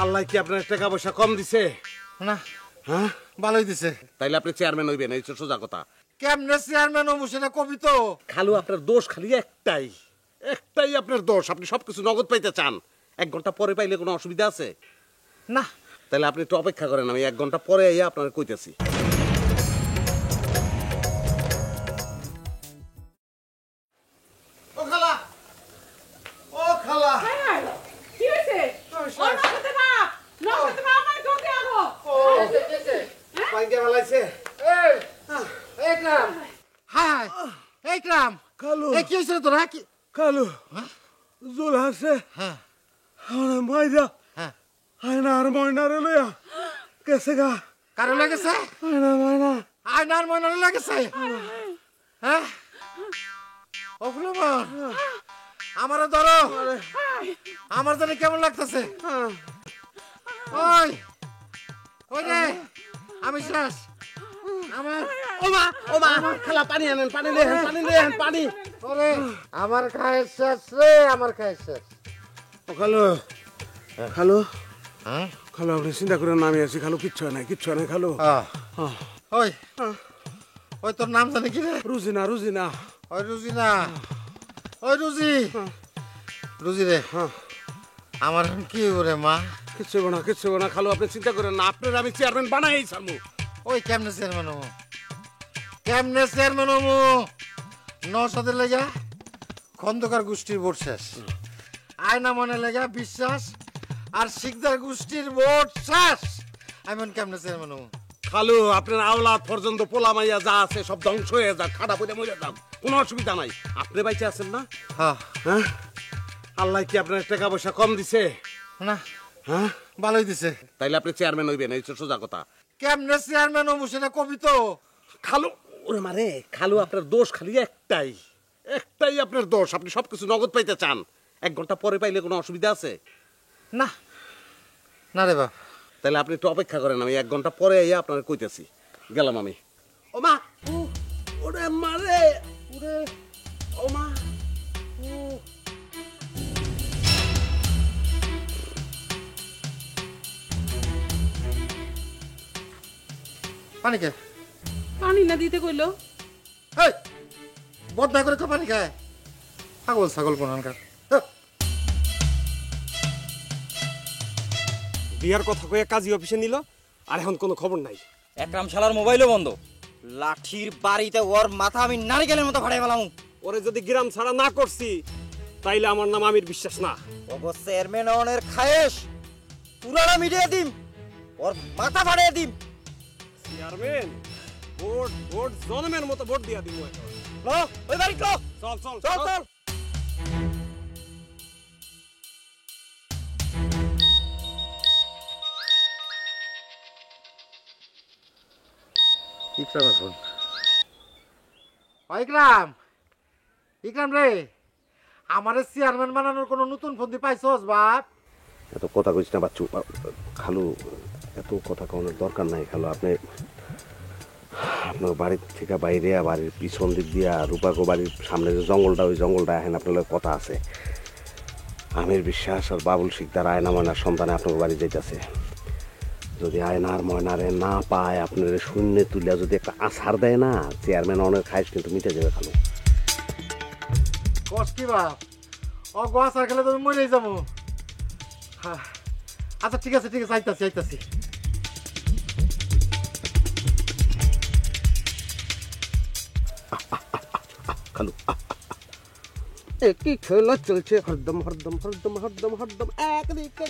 আল্লাহ কি আপনার টাকা পয়সা কম দিছে? না, হ্যাঁ, ভালোই দিছে। তাইলে আপনি চেয়ারম্যান হইবেন, এই তো সোজা কথা। কেমনে চেয়ারম্যান হবো সেটা কবি তো। খালু আপনার দোষ খালি একটাই, একটাই আপনার দোষ, আপনি সবকিছু নগদ পাইতে চান। 1 ঘন্টা পরে পাইলে কোনো অসুবিধা আছে? না, তাহলে আপনি একটু অপেক্ষা করেন, আমি 1 ঘন্টা পরে আইয়া আপনার কইতেছি। ও খালা, ও খালা, কি হয়েছে? ওর নখতে মা, নখতে মা আমার ঢোকে আনো। পাইকে বেলাইছে। একরাম, হাই একরাম, খালু, এই কি হয়েছে তোরা? কি খালু, জোল হাসে। হ্যাঁ আমার মাইরা হ্যাঁ, আয়না আর ময়নারে লইয়া গেছে গা। কারো লাগেছে? আয়না ময়না আয়নার ময়নারে লাগেছে? হ্যাঁ, ও ফুলমা, আমারে ধরো, আমার জানি কেমন লাগতেছে। ওই ওই রে, আমি শেষ। আমার ওমা খালা, পানি আনেন, পানি লেহেন, পানি লেহেন, পানি। ওরে, আমার খায়ের শেষ রে, আমার খায়ের শেষ। ও খালু, খালু, হ্যাঁ, খালু আপনি চিন্তা করে নামি আছি। খালু কিচ্ছু হয় নাই, কিচ্ছু হয় নাই খালু। ওই ওই তোর নাম জানি কি রে? রুজিনা, রুজিনা। ওই রুজি না, ওই রুজি, রুজি রে, আমার এখন কি ওরে মা? কিচ্ছু হবো না, কিচ্ছু হবো না খালু, আপনি চিন্তা করেন না। আপনার আমি চেয়ারম্যান বানাই ছাড়বো। ওই কেমনে চেয়ারম্যান হবো? কেমনে চেয়ারম্যান হবো? নসাদের লেগা খন্দকার গোষ্ঠীর ভোট শেষ, আয়না মনে লেগা বিশ্বাস আর শিকদার গোষ্ঠীর ভোট শেষ। আমি কেমনে চেয়ারম্যান হবো? খালু আপনার আওলাদ পর্যন্ত পোলা মাইয়া যা আছে সব ধ্বংস হয়ে যাক, খাটা পড়ে মরে যাক, কোনো অসুবিধা নাই। আপনি বাইচে আছেন না? হ্যাঁ, হ্যাঁ, আল্লাহ কি আপনার টাকা পয়সা কম দিছে? না, হ্যাঁ, ভালোই দিছে। তাইলে আপনি চেয়ারম্যান হইবেন, এই তো সোজা কথা। কেমনে চেয়ারম্যান হবো সেটা কবি তো। খালু, ওরে মারে খালু, আপনার দোষ খালি একটাই, একটাই আপনার দোষ, আপনি সবকিছু নগদ পাইতে চান। 1 ঘন্টা পরে পাইলে কোনো অসুবিধা আছে? না, না রে বাপ। তাহলে আপনি একটু অপেক্ষা করেন, আমি 1 ঘন্টা পরে আইয়া আপনার কইতেছি। গেলাম আমি। ও মা, ওরে মারে, ওরে, ও মা, পানি কে? পানি না দিতে কইলো। এই বদনা করে তো পানি খায়, পাগল ছাগল কোনখানকার। বিয়ার কথা কয়ে কাজী অফিসে নিল, আর এখন কোনো খবর নাই। একরাম শালার মোবাইলও বন্ধ। লাঠির বাড়িতে ওর মাথা আমি নারিকেলের মতো ফাটাই ফেলাম। ওরে যদি গ্রাম ছাড়া না করছি, তাইলে আমার নাম আমির বিশ্বাস না। ওগো চেয়ারম্যান অনের খায়েশ পুরানা মিডিয়া দিম, ওর মাথা ফাটিয়ে দিম। চেয়ারম্যান ভোট ভোট জনমের মতো ভোট দিয়া দিব। লো ওই বাড়ি লো, চল চল চল চল। ইকরাম ফোন। ইকরাম, ইকরাম রে, আমারে চেয়ারম্যান বানানোর কোনো নতুন ফন্দি পাইছস বাপ? এত কথা কইস না বাচ্চু। খালু, এত কথা কওয়ার দরকার নাই খালু। আপনি আপনার বাড়ির থেকে বাইরে, বাড়ির পিছন দিক দিয়া রূপাকো বাড়ির সামনে যে জঙ্গলটা, ওই জঙ্গলটা এখন আপনার কথা আছে। আমির বিশ্বাস আর বাবুল শিকদার আয়না ময়নার সন্তানে আপনার বাড়ি যাইতেছে। যদি আয়নার ময়নারে না পায়, আপনার শূন্য তুলিয়া যদি একটা আছাড় দেয় না, চেয়ারম্যান অনেক খাইস কিন্তু মিটে যাবে খালু। কস কি বাপ? ও গোয়া সার খেলে তুমি মরেই যাবো। আচ্ছা ঠিক আছে, ঠিক আছে, আইতাছি আইতাছি। খালু, একই খেলা চলছে হরদম হরদম হরদম হরদম হরদম, একদিকে